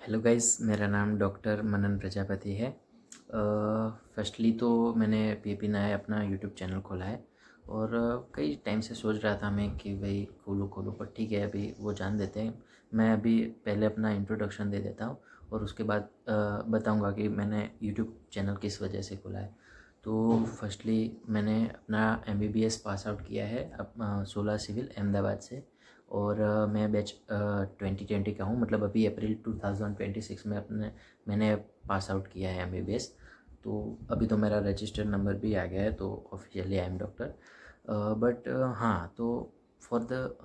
Hello guys, मेरा नाम doctor मनन प्रजापति है। फर्स्टली तो मैंने पीपी नाय अपना यूट्यूब चैनल खोला है और कई टाइम से सोच रहा था मैं कि भाई खोलूँ खोलूँ, पर ठीक है अभी वो जान देते हैं। मैं अभी पहले अपना इंट्रोडक्शन दे देता हूँ और उसके बाद बताऊँगा कि मैंने यूट्यूब चैनल किस वजह से खोला है। तो फर्स्टली मैंने अपना एमबीबीएस पास आउट किया है सोलह सिविल अहमदाबाद से। और मैं बैच 2020 का हूँ, मतलब अभी अप्रैल 2026 में मैंने पास आउट किया है एमबीबीएस। तो अभी तो मेरा रजिस्टर्ड नंबर भी आ गया है, तो officially I am doctor. But हाँ, तो फॉर द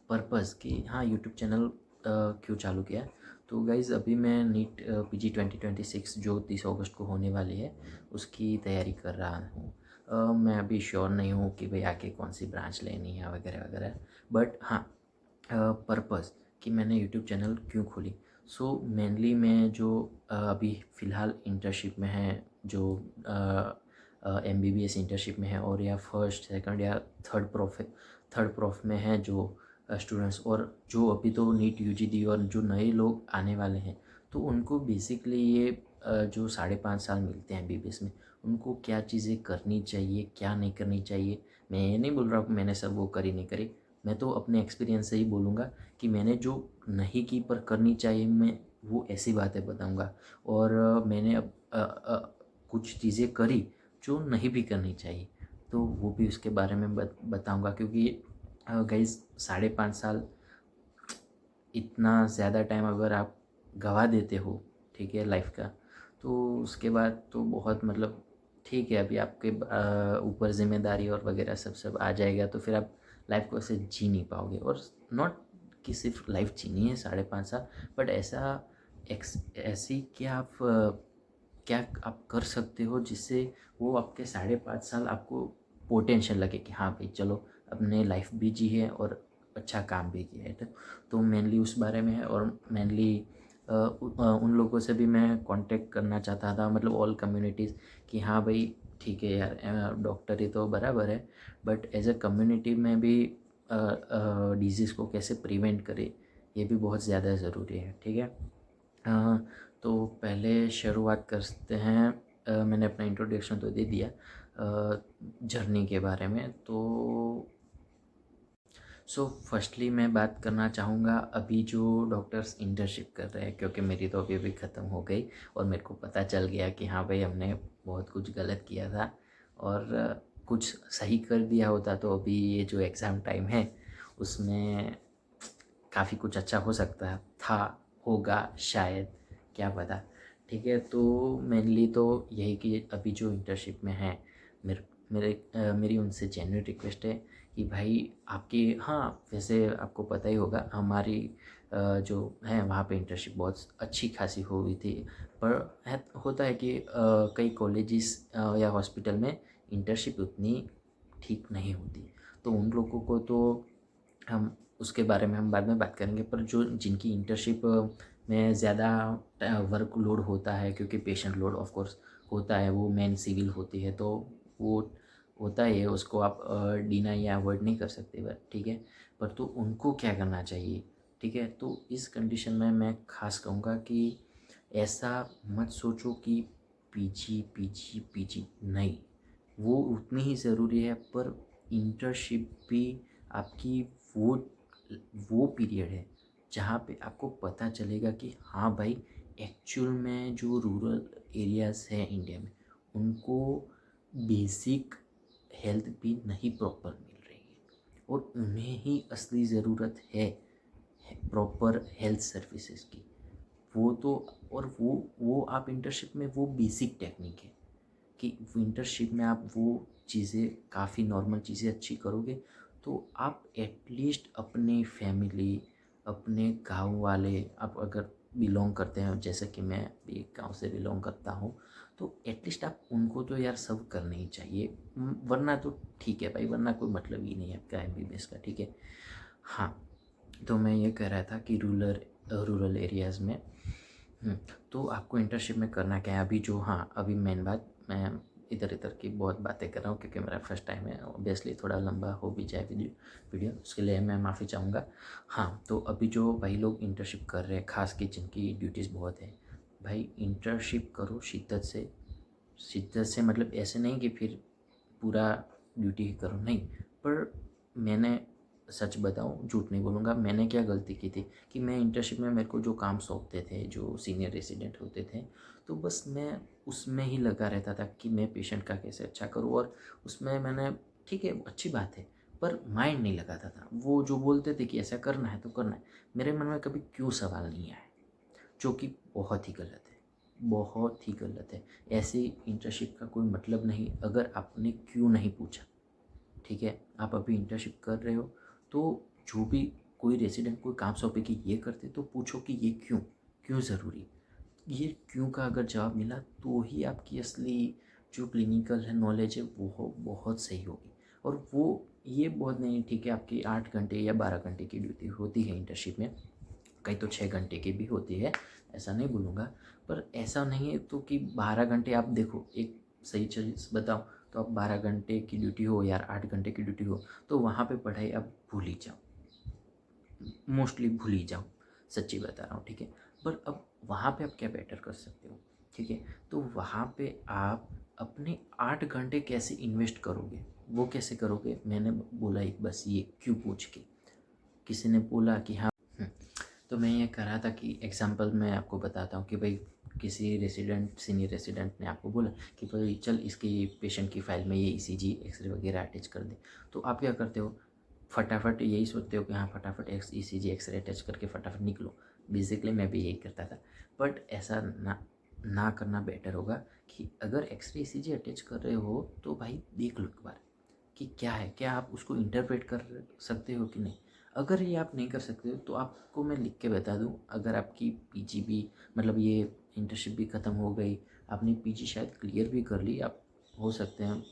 पर्पज़ कि हाँ यूट्यूब चैनल क्यों चालू किया। तो गाइज़ अभी मैं नीट पीजी 2026 जो 30 अगस्त को होने वाली है उसकी तैयारी कर रहा हूँ। मैं अभी श्योर नहीं हूँ कि भाई आगे कौन सी ब्रांच लेनी है वगैरह वगैरह। बट हाँ, पर्पज़ कि मैंने यूट्यूब चैनल क्यों खोली। सो मेनली मैं जो अभी फ़िलहाल इंटर्नशिप में है, जो एमबीबीएस इंटर्नशिप में है, और या फर्स्ट सेकंड या थर्ड प्रोफ में है जो स्टूडेंट्स, और जो अभी तो नीट यूजी दी और जो नए लोग आने वाले हैं, तो उनको बेसिकली ये जो 5.5 साल मिलते हैं एमबीबीएस में, उनको क्या चीज़ें करनी चाहिए क्या नहीं करनी चाहिए। मैं ये नहीं बोल रहा हूँ कि मैंने सब वो करी नहीं करी। मैं तो अपने एक्सपीरियंस से ही बोलूँगा कि मैंने जो नहीं की पर करनी चाहिए, मैं वो ऐसी बातें बताऊँगा। और मैंने अब कुछ चीज़ें करी जो नहीं भी करनी चाहिए, तो वो भी उसके बारे में बताऊँगा। क्योंकि गाइस 5.5 साल इतना ज़्यादा टाइम अगर आप गवा देते हो, ठीक है, लाइफ का, तो उसके बाद तो बहुत मतलब ठीक है, अभी आपके ऊपर ज़िम्मेदारी और वगैरह सब सब आ जाएगा, तो फिर आप लाइफ को ऐसे जी नहीं पाओगे। और नॉट कि सिर्फ लाइफ जीनी है 5.5 साल, बट ऐसी क्या आप कर सकते हो जिससे वो आपके 5.5 साल आपको पोटेंशियल लगे कि हाँ भाई चलो, अपने लाइफ भी जी है और अच्छा काम भी किया है। तो मेनली उस बारे में है। और मेनली उन लोगों से भी मैं कांटेक्ट करना चाहता था, मतलब ऑल कम्युनिटीज़, कि हाँ भाई ठीक है यार, डॉक्टर ही तो बराबर है, बट एज अ कम्युनिटी में भी डिजीज़ को कैसे प्रिवेंट करें, ये भी बहुत ज़्यादा ज़रूरी है। ठीक है। अ, तो पहले शुरुआत करते हैं। मैंने अपना इंट्रोडक्शन तो दे दिया जर्नी के बारे में। तो फर्स्टली मैं बात करना चाहूँगा अभी जो डॉक्टर्स इंटर्नशिप कर रहे हैं, क्योंकि मेरी तो अभी ख़त्म हो गई और मेरे को पता चल गया कि हाँ भाई हमने बहुत कुछ गलत किया था, और कुछ सही कर दिया होता तो अभी ये जो एग्ज़ाम टाइम है उसमें काफ़ी कुछ अच्छा हो सकता था, होगा शायद, क्या पता। ठीक है, तो मेनली तो यही कि अभी जो इंटर्नशिप में है, मेरी उनसे जेन्युइन रिक्वेस्ट है कि भाई आपकी, हाँ वैसे आपको पता ही होगा हमारी जो है वहाँ पे इंटर्नशिप बहुत अच्छी खासी हो गई थी। पर होता है कि कई कॉलेजेस या हॉस्पिटल में इंटर्नशिप उतनी ठीक नहीं होती, तो उन लोगों को तो हम उसके बारे में हम बाद में बात करेंगे। पर जो जिनकी इंटर्नशिप में ज़्यादा वर्क लोड होता है, क्योंकि पेशेंट लोड ऑफ कोर्स होता है, वो मेन सिविल होती है, तो वो होता ही है, उसको आप डिनाई या अवॉइड नहीं कर सकते। बट ठीक है, पर तो उनको क्या करना चाहिए। ठीक है, तो इस कंडीशन में मैं ख़ास कहूँगा कि ऐसा मत सोचो कि पीजी पीजी पीजी नहीं, वो उतनी ही ज़रूरी है, पर इंटर्नशिप भी आपकी वो वो पीरियड है जहाँ पे आपको पता चलेगा कि हाँ भाई, एक्चुअल में जो रूरल एरियाज़ हैं इंडिया में, उनको बेसिक हेल्थ भी नहीं प्रॉपर मिल रही है, और उन्हें ही असली ज़रूरत है प्रॉपर हेल्थ सर्विसेज की। वो तो, और वो आप इंटर्नशिप में वो बेसिक टेक्निक है कि इंटर्नशिप में आप वो चीज़ें, काफ़ी नॉर्मल चीज़ें अच्छी करोगे, तो आप एटलीस्ट अपने फैमिली, अपने गांव वाले, आप अगर बिलोंग करते हैं, जैसे कि मैं भी एक गांव से बिलोंग करता हूँ, तो एटलीस्ट आप उनको तो यार सब करने ही चाहिए। वरना तो ठीक है भाई, वरना कोई मतलब ही नहीं है आपका एमबीबीएस का। ठीक है। हाँ, तो मैं ये कह रहा था कि रूरल एरियाज़ में तो आपको इंटर्नशिप में करना क्या है अभी जो, हाँ अभी मेन बात मैं इधर इधर की बहुत बातें कर रहा हूँ क्योंकि मेरा फर्स्ट टाइम है, ऑब्वियसली थोड़ा लंबा हो भी जाए वीडियो उसके लिए मैं माफ़ी चाहूँगा। हाँ, तो अभी जो भाई लोग इंटर्नशिप कर रहे हैं, खास की जिनकी ड्यूटीज़ बहुत है, भाई इंटर्नशिप करो शिद्दत से मतलब ऐसे नहीं कि फिर पूरा ड्यूटी ही करो, नहीं। पर मैंने सच बताऊं, झूठ नहीं बोलूँगा, मैंने क्या गलती की थी कि मैं इंटर्नशिप में मेरे को जो काम सौंपते थे, जो सीनियर रेसिडेंट होते थे, तो बस मैं उसमें ही लगा रहता था कि मैं पेशेंट का कैसे अच्छा करूँ। और उसमें मैंने, ठीक है अच्छी बात है, पर माइंड नहीं लगाता था। वो जो बोलते थे कि ऐसा करना है तो करना है, मेरे मन में कभी क्यों सवाल नहीं आया, जो कि बहुत ही गलत है, बहुत ही गलत है। ऐसी इंटर्नशिप का कोई मतलब नहीं अगर आपने क्यों नहीं पूछा। ठीक है, आप अभी इंटर्नशिप कर रहे हो तो जो भी कोई रेसिडेंट कोई काम सौंपे कि ये करते, तो पूछो कि ये क्यों, क्यों ज़रूरी। ये क्यों का अगर जवाब मिला तो ही आपकी असली जो क्लिनिकल है नॉलेज है वो बहुत सही होगी। और वो ये बहुत नहीं, ठीक है आपकी 8 घंटे या 12 घंटे की ड्यूटी होती है इंटर्नशिप में, कहीं तो 6 घंटे की भी होती है, ऐसा नहीं बोलूँगा। पर ऐसा नहीं है तो कि 12 घंटे आप देखो, एक सही चीज़ बताओ, तो आप 12 घंटे की ड्यूटी हो या 8 घंटे की ड्यूटी हो, तो वहाँ पे पढ़ाई आप भूल ही जाओ, मोस्टली भूल ही जाओ, सच्ची बता रहा हूँ। ठीक है, पर अब वहाँ पे आप क्या बेटर कर सकते हो। ठीक है, तो वहाँ पे आप अपने 8 घंटे कैसे इन्वेस्ट करोगे, वो कैसे करोगे, मैंने बोला एक बस ये क्यों पूछ के। किसी ने बोला कि हाँ, तो मैं ये कह रहा था कि एग्जांपल मैं आपको बताता हूँ कि भाई किसी रेसिडेंट, सीनियर रेसिडेंट ने आपको बोला कि भाई चल इसकी पेशेंट की फ़ाइल में ये ईसीजी एक्सरे वगैरह अटैच कर दे। तो आप क्या करते हो, फटाफट यही सोचते हो कि हाँ फटाफट ईसीजी एक्सरे अटैच करके फटाफट निकलो। बेसिकली मैं भी यही करता था, बट ऐसा ना करना बेटर होगा कि अगर एक्सरे ईसीजी अटैच कर रहे हो तो भाई देख लो एक बार कि क्या है, क्या आप उसको इंटरप्रेट कर सकते हो कि नहीं। अगर ये आप नहीं कर सकते हो तो आपको मैं लिख के बता दूं, अगर आपकी पीजी भी, मतलब ये इंटर्नशिप भी ख़त्म हो गई, आपने पीजी शायद क्लियर भी कर ली, आप हो सकते हैं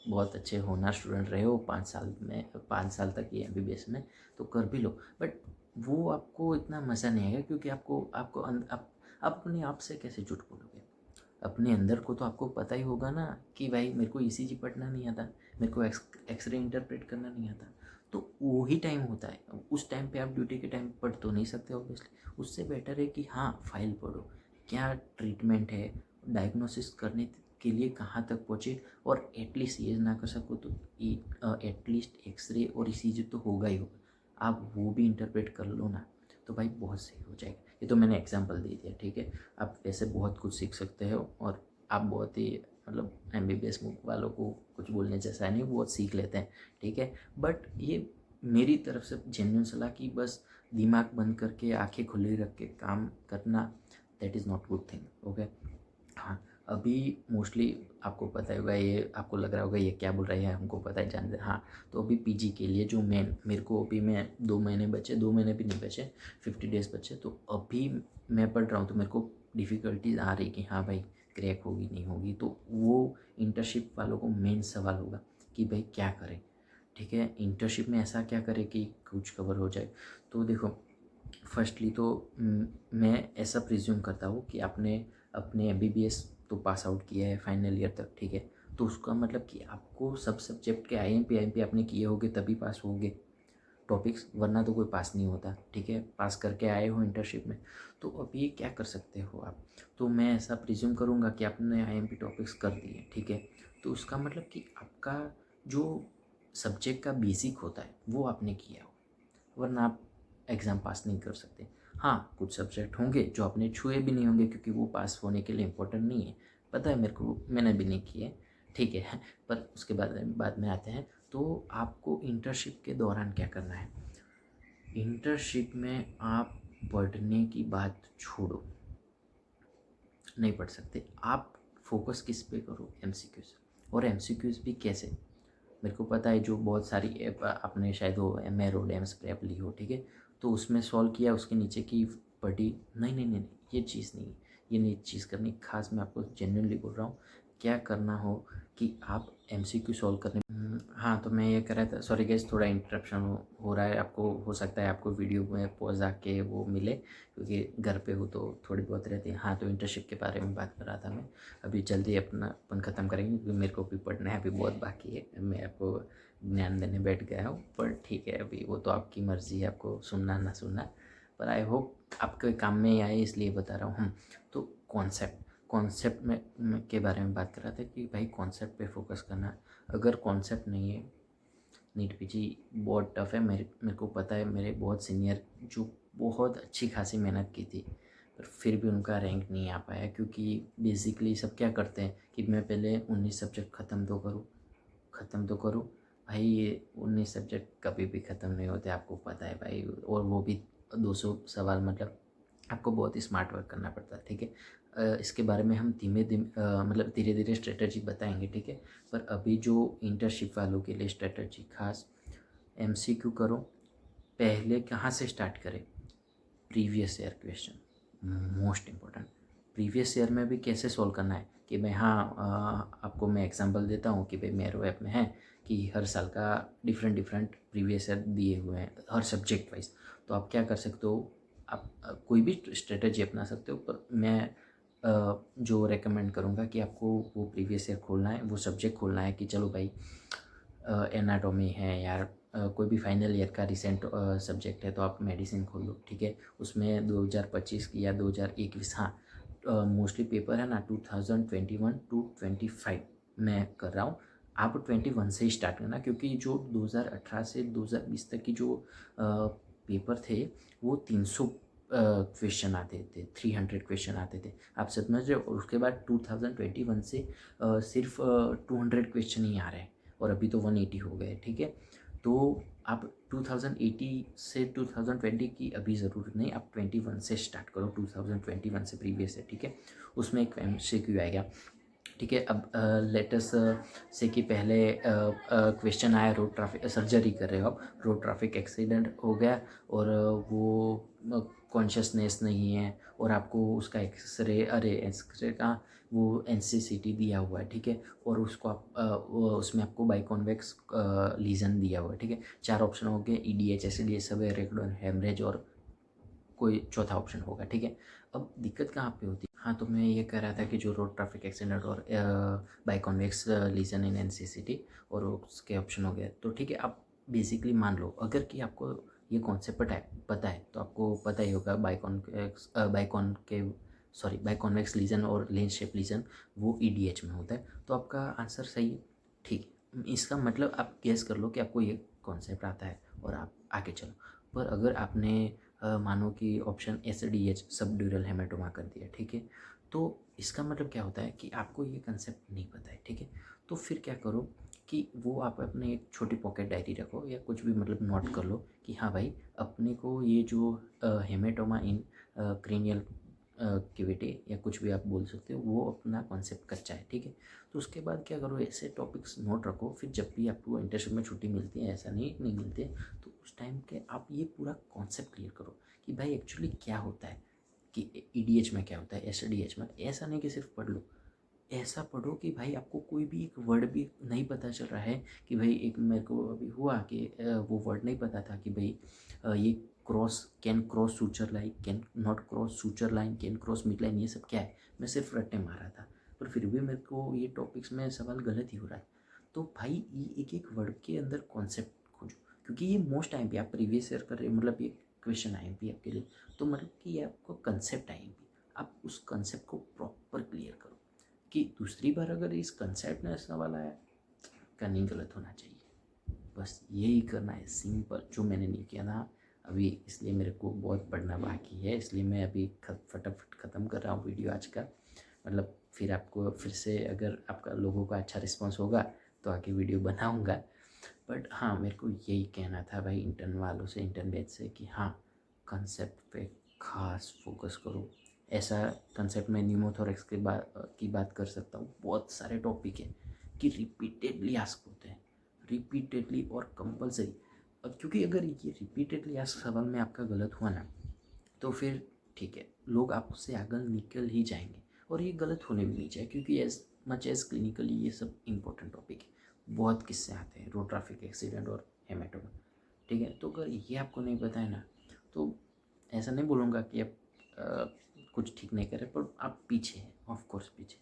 बहुत अच्छे होनहार स्टूडेंट रहे हो 5 साल में, 5 साल तक ये एमबीबीएस में, तो कर भी लो। बट वो आपको इतना मज़ा नहीं आएगा क्योंकि आपको आपको आप अपने आप से कैसे झूठ बोलोगे। अपने अंदर को तो आपको पता ही होगा ना कि भाई मेरे को ईसीजी पढ़ना नहीं आता, मेरे को एक्सरे इंटरप्रेट करना नहीं आता। तो वो ही टाइम होता है, उस टाइम पे आप ड्यूटी के टाइम पढ़ तो नहीं सकते ऑब्वियसली। उससे बेटर है कि हाँ फाइल पढ़ो, क्या ट्रीटमेंट है, डायग्नोसिस करने के लिए कहाँ तक पहुँचे, और एटलीस्ट ये ना कर सको तो एटलीस्ट एक्सरे और ईसीजी तो होगा ही होगा, आप वो भी इंटरप्रेट कर लो ना, तो भाई बहुत सही हो जाएगा। ये तो मैंने एग्जांपल दे दिया, ठीक है। आप वैसे बहुत कुछ सीख सकते हो और आप बहुत ही, मतलब एमबीबीएस वालों को कुछ बोलने जैसा नहीं, बहुत सीख लेते हैं, ठीक है। बट ये मेरी तरफ से जेन्युइन सलाह कि बस दिमाग बंद करके आंखें खुली रख के काम करना, that is not good thing, okay. हाँ, अभी मोस्टली आपको पता होगा, ये आपको लग रहा होगा ये क्या बोल रहा है, हमको पता है जानते। हाँ, तो अभी पीजी के लिए जो मेरे को अभी मैं 2 महीने बचे, 2 महीने भी नहीं बचे, 50 डेज़ बचे, तो अभी मैं पढ़ रहा हूँ। तो मेरे को डिफ़िकल्टीज आ रही कि हाँ भाई क्रैक होगी नहीं होगी, तो वो इंटर्नशिप वालों को मेन सवाल होगा कि भाई क्या करें। ठीक है, इंटर्नशिप में ऐसा क्या करें कि कुछ कवर हो जाए। तो देखो, फर्स्टली तो मैं ऐसा प्रिज्यूम करता हूँ कि आपने अपने एमबीबीएस तो पास आउट किया है फाइनल ईयर तक, ठीक है। तो उसका मतलब कि आपको सब सब्जेक्ट के आईएमपी आपने किए होंगे तभी पास होगे टॉपिक्स, वरना तो कोई पास नहीं होता, ठीक है। पास करके आए हो इंटर्नशिप में, तो अब ये क्या कर सकते हो आप। तो मैं ऐसा प्रिज्यूम करूँगा कि आपने आईएमपी टॉपिक्स कर दिए, ठीक है। तो उसका मतलब कि आपका जो सब्जेक्ट का बेसिक होता है वो आपने किया हो, वरना आप एग्ज़ाम पास नहीं कर सकते। हाँ, कुछ सब्जेक्ट होंगे जो आपने छुए भी नहीं होंगे क्योंकि वो पास होने के लिए इम्पोर्टेंट नहीं है, पता है मेरे को, मैंने भी नहीं किए, ठीक है। पर उसके बाद में आते हैं, तो आपको इंटर्नशिप के दौरान क्या करना है। इंटर्नशिप में आप पढ़ने की बात छोड़ो, नहीं पढ़ सकते आप, फोकस किस पे करो, एमसीक्यूज़। और एमसीक्यूज़ भी कैसे, मेरे को पता है जो बहुत सारी ऐप आपने शायद वो एमएरोड एम्स प्रेप ली हो, ठीक है। तो उसमें सॉल्व किया, उसके नीचे की पढ़ी, नहीं नहीं नहीं, ये चीज़ नहीं, ये नहीं चीज़ करनी। खास मैं आपको जेन्युइनली बोल रहा हूँ, क्या करना हो कि आप एमसीक्यू सॉल्व करने, हाँ, तो मैं ये कह रहा था, सॉरी गाइस थोड़ा इंटरप्शन हो रहा है, आपको हो सकता है आपको वीडियो में पॉज़ आके वो मिले, क्योंकि घर पे हूँ तो थोड़ी बहुत रहती है। हाँ, तो इंटर्नशिप के बारे में बात कर रहा था मैं। अभी जल्दी अपना अपन ख़त्म करेंगे क्योंकि मेरे को भी पढ़ना है, अभी बहुत बाकी है। मैं आपको ज्ञान देने बैठ गया हूँ, पर ठीक है, अभी वो तो आपकी मर्ज़ी है, आपको सुनना ना सुनना, पर आई होप आपके काम में ही आए, इसलिए बता रहा हूँ। तो कॉन्सेप्ट के बारे में बात कर रहा था कि भाई कॉन्सेप्ट पे फोकस करना। अगर कॉन्सेप्ट नहीं है, नीट पीजी बहुत टफ है। मेरे को पता है, मेरे बहुत सीनियर जो बहुत अच्छी खासी मेहनत की थी, पर फिर भी उनका रैंक नहीं आ पाया, क्योंकि बेसिकली सब क्या करते हैं कि मैं पहले 19 सब्जेक्ट ख़त्म तो करूँ। भाई ये 19 सब्जेक्ट कभी भी ख़त्म नहीं होते, आपको पता है भाई, और वो भी 200 सवाल, मतलब आपको बहुत ही स्मार्ट वर्क करना पड़ता है, ठीक है। इसके बारे में हम मतलब धीरे धीरे स्ट्रेटजी बताएंगे, ठीक है। पर अभी जो इंटर्नशिप वालों के लिए स्ट्रेटजी खास, एमसीक्यू करो। पहले कहाँ से स्टार्ट करें? Previous year question most important. Previous year में भी कैसे सॉल्व करना है कि भाई, हाँ, आपको मैं एग्जांपल देता हूँ कि भाई मेरे ऐप में है कि हर साल का डिफरेंट प्रीवियस ईयर दिए हुए हैं हर सब्जेक्ट वाइज। तो आप क्या कर सकते हो, आप कोई भी स्ट्रेटजी अपना सकते हो, पर मैं जो रेकमेंड करूँगा कि आपको वो प्रीवियस ईयर खोलना है, वो सब्जेक्ट खोलना है कि चलो भाई एनाटॉमी है यार, कोई भी फाइनल ईयर का रिसेंट सब्जेक्ट है तो आप मेडिसिन खोल लो, ठीक है। उसमें 2025 की या 2021, हाँ, मोस्टली पेपर है ना 2021 टू 25 मैं कर रहा हूँ। आप 21 से ही स्टार्ट करना, क्योंकि जो 2018 से 2020 तक की जो पेपर थे वो 300 क्वेश्चन आते थे, 300 क्वेश्चन आते थे, आप समझ रहे हो। और उसके बाद 2021 से सिर्फ 200 क्वेश्चन ही आ रहे हैं, और अभी तो 180 हो गए, ठीक है। तो आप 2080 से 2020 की अभी ज़रूरत नहीं, आप 21 से स्टार्ट करो, 2021 से प्रीवियस है, ठीक है। उसमें एक MCQ आएगा, ठीक है। अब लेटेस्ट से कि पहले क्वेश्चन आया, रोड ट्रैफिक सर्जरी कर रहे हो आप, रोड ट्रैफिक एक्सीडेंट हो गया और वो कॉन्शियसनेस नहीं है, और आपको उसका एक्सरे का वो NCCT दिया हुआ है, ठीक है। और उसको आप उसमें आपको बाइकॉन्वेक्स लीजन दिया हुआ है, ठीक है। 4 ऑप्शन हो गए, EDH SEDH सब, रेगुलर हेमरेज, और कोई चौथा ऑप्शन होगा, ठीक है। अब दिक्कत कहाँ पे होती है? हाँ, तो मैं ये कह रहा था कि जो रोड ट्रैफिक एक्सीडेंट और by convex lesion in NCCT और उसके ऑप्शन हो गए, तो ठीक है। आप बेसिकली मान लो अगर कि आपको ये कॉन्सेप्ट पता है तो आपको पता ही होगा बाई कॉन्वेक्स लीजन और लेंस शेप लीजन वो EDH में होता है, तो आपका आंसर सही है, ठीक है। इसका मतलब आप गेस कर लो कि आपको ये कॉन्सेप्ट आता है और आप आगे चलो। पर अगर आपने मानो कि ऑप्शन SDH सब ड्यूरल हेमेटोमा कर दिया, ठीक है, तो इसका मतलब क्या होता है कि आपको ये कंसेप्ट नहीं पता है, ठीक है। तो फिर क्या करो कि वो आप अपने एक छोटी पॉकेट डायरी रखो या कुछ भी, मतलब नोट कर लो कि हाँ भाई, अपने को ये जो हेमेटोमा इन क्रेनियल कैविटी या कुछ भी आप बोल सकते हो, वो अपना कॉन्सेप्ट कच्चा है, ठीक है। तो उसके बाद क्या करो, ऐसे टॉपिक्स नोट रखो, फिर जब भी आपको इंटर्नशिप में छुट्टी मिलती है, ऐसा नहीं मिलती है, तो उस टाइम के आप ये पूरा कॉन्सेप्ट क्लियर करो कि भाई एक्चुअली क्या होता है, कि EDH में क्या होता है, SDH में। ऐसा नहीं कि सिर्फ पढ़ लो, ऐसा पढ़ो कि भाई आपको कोई भी एक वर्ड भी नहीं पता चल रहा है कि भाई, एक मेरे को अभी हुआ कि वो वर्ड नहीं पता था कि भाई ये can cross suture line, can not cross suture line, can cross mid line, ये सब क्या है, मैं सिर्फ रट्टे मारा था, पर फिर भी मेरे को ये टॉपिक्स में सवाल गलत ही हो रहा है। तो भाई ये एक एक वर्ड के अंदर कॉन्सेप्ट खोजो, क्योंकि ये मोस्ट टाइम पे आप प्रीवियस ईयर कर रहे हो, मतलब ये क्वेश्चन आएंगे आपके लिए, तो मतलब कि ये आपको कंसेप्ट आएंगे, आप उस कंसेप्ट को प्रॉपर क्लियर करो कि दूसरी बार अगर इस कंसेप्ट में सवाल आया, करनी गलत होना चाहिए। बस यही करना है, सिंपल, जो मैंने नहीं किया था अभी, इसलिए मेरे को बहुत पढ़ना बाकी है, इसलिए मैं अभी फटाफट ख़त्म कर रहा हूँ वीडियो आज का। मतलब फिर आपको फिर से अगर आपका लोगों का अच्छा रिस्पॉन्स होगा तो आगे वीडियो बनाऊँगा। बट हाँ, मेरे को यही कहना था भाई इंटर्न वालों से, इंटर्न बैच से, कि हाँ, कंसेप्ट पे खास फोकस करो। ऐसा कंसेप्ट में न्यूमोथोरेक्स की बात कर सकता हूँ, बहुत सारे टॉपिक है कि रिपीटेडली आस्क होते हैं, रिपीटेडली और कंपलसरी। क्योंकि अगर ये रिपीटेडली आस्क सवाल में आपका गलत हुआ ना, तो फिर ठीक है, लोग आपसे आगे निकल ही जाएंगे, और ये गलत होने भी नहीं चाहिए, क्योंकि एज मच एज क्लिनिकली ये सब इंपॉर्टेंट टॉपिक है। बहुत किस्से आते हैं, रोड ट्रैफिक एक्सीडेंट और हेमेटोमा, ठीक है। तो अगर ये आपको नहीं पता है ना, तो ऐसा नहीं बोलूँगा कि आप कुछ ठीक नहीं कर रहे, पर आप पीछे हैं, ऑफ कोर्स पीछे,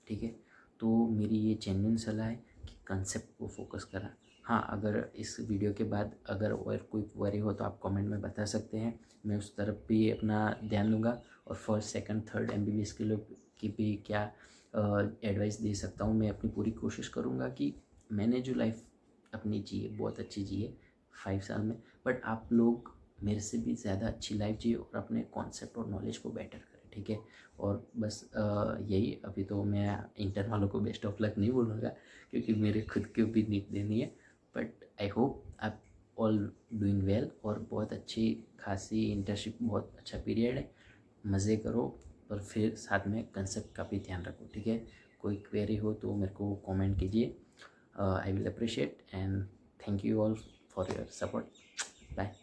ठीक है। तो मेरी ये जेन्युइन सलाह है कि कंसेप्ट को फोकस करा। हाँ, अगर इस वीडियो के बाद अगर और कोई वरी हो तो आप कमेंट में बता सकते हैं, मैं उस तरफ भी अपना ध्यान दूंगा। और फर्स्ट सेकंड थर्ड MBBS के लोग की भी क्या एडवाइस दे सकता हूँ, मैं अपनी पूरी कोशिश करूँगा कि मैंने जो लाइफ अपनी जी है बहुत अच्छी जी है 5 साल में, बट आप लोग मेरे से भी ज़्यादा अच्छी लाइफ जिए और अपने कॉन्सेप्ट और नॉलेज को बेटर करें, ठीक है। और बस यही, अभी तो मैं इंटर वालों को बेस्ट ऑफ लक नहीं बोलूँगा क्योंकि मेरे खुद के भी नीट देनी है, बट आई होप आप ऑल डूइंग वेल। और बहुत अच्छी खासी इंटर्नशिप, बहुत अच्छा पीरियड है, मज़े करो, पर फिर साथ में कंसेप्ट का भी ध्यान रखो, ठीक है। कोई क्वेरी हो तो मेरे को कमेंट कीजिए, I will appreciate and thank you all for your support. Bye.